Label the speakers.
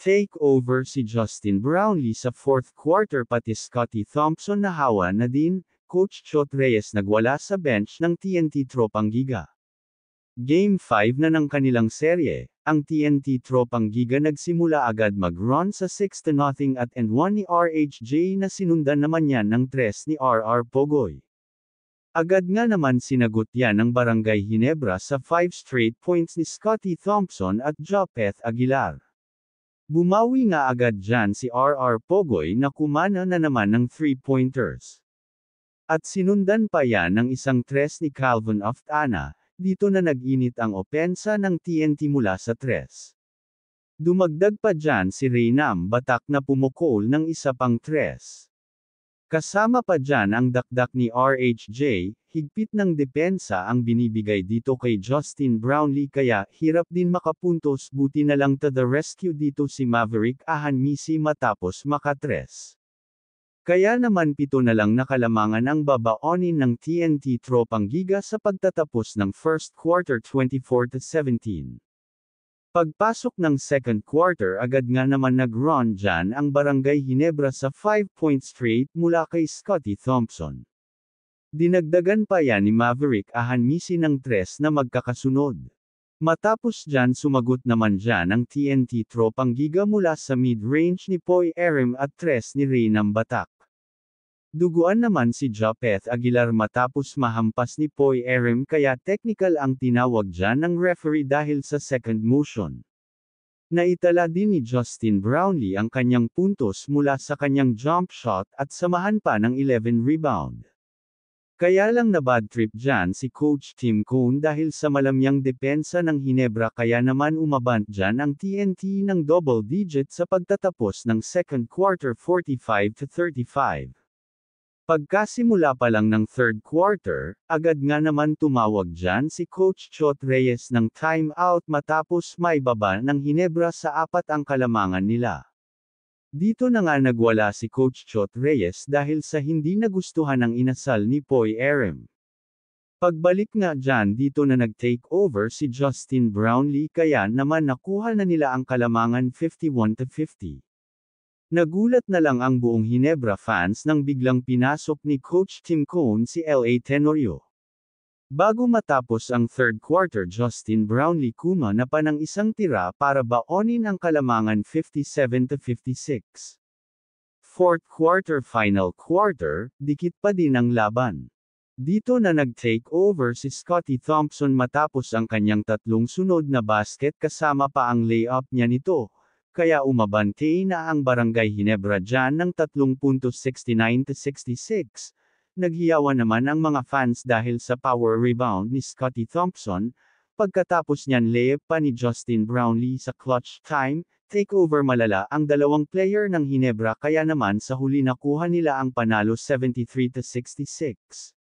Speaker 1: Nag-take over si Justin Brownlee sa fourth quarter pati Scottie Thompson nahawa na din, Coach Chot Reyes nagwala sa bench ng TNT Tropang Giga. Game 5 na ng kanilang serye, ang TNT Tropang Giga nagsimula agad mag-run sa 6-0 at N1 ni RHJ na sinundan naman yan ng 3 ni RR Pogoy. Agad nga naman sinagot yan ng Barangay Ginebra sa 5 straight points ni Scottie Thompson at Jopeth Aguilar. Bumawi nga agad dyan si RR Pogoy na kumana na naman ng 3-pointers. At sinundan pa yan ng isang 3 ni Calvin Oftana. Dito na nag-init ang opensa ng TNT mula sa 3. Dumagdag pa dyan si Reynam Batak na pumukol ng isa pang 3. Kasama pa dyan ang dakdak ni RHJ, higpit ng depensa ang binibigay dito kay Justin Brownlee kaya hirap din makapuntos buti na lang to the rescue dito si Maverick Ahanmisi matapos maka-3. Kaya naman 7 na lang nakalamangan ang babaonin ng TNT Tropang Giga sa pagtatapos ng first quarter 24-17. Pagpasok ng second quarter agad nga naman nag-run dyan ang Barangay Ginebra sa 5-point straight mula kay Scottie Thompson. Dinagdagan pa yan ni Maverick Ahanmisi ng 3 na magkakasunod. Matapos dyan sumagot naman dyan ang TNT Tropang Giga mula sa mid-range ni Poy Erim at 3 ni Reynam Batak. Duguan naman si Jopeth Aguilar matapos mahampas ni Poy Erim kaya technical ang tinawag dyan ng referee dahil sa second motion. Naitala din ni Justin Brownlee ang kanyang puntos mula sa kanyang jump shot at samahan pa ng 11 rebound. Kaya lang na bad trip dyan si Coach Tim Cone dahil sa malamyang depensa ng Ginebra kaya naman umabant dyan ang TNT ng double digit sa pagtatapos ng second quarter 45-35. Pagkasimula pa lang ng third quarter, agad nga naman tumawag dyan si Coach Chot Reyes ng timeout matapos maibaba ng Ginebra sa 4 ang kalamangan nila. Dito na nga nagwala si Coach Chot Reyes dahil sa hindi nagustuhan ang inasal ni Poy Erim. Pagbalik nga dyan dito na nag-take over si Justin Brownlee kaya naman nakuha na nila ang kalamangan 51-50. Nagulat na lang ang buong Ginebra fans nang biglang pinasok ni Coach Tim Cone si LA Tenorio. Bago matapos ang third quarter Justin Brownlee kumana pa ng isang tira para baonin ang kalamangan 57-56. Fourth quarter final quarter, dikit pa din ang laban. Dito na nag-take over si Scottie Thompson matapos ang kanyang 3 sunod na basket kasama pa ang layup niya nito. Kaya umabante na ang Barangay Ginebra dyan ng 3-69-66. Naghiyawan naman ang mga fans dahil sa power rebound ni Scottie Thompson, pagkatapos niyan layup pa ni Justin Brownlee sa clutch time, takeover malala ang dalawang player ng Ginebra kaya naman sa huli nakuha nila ang panalo 73-66.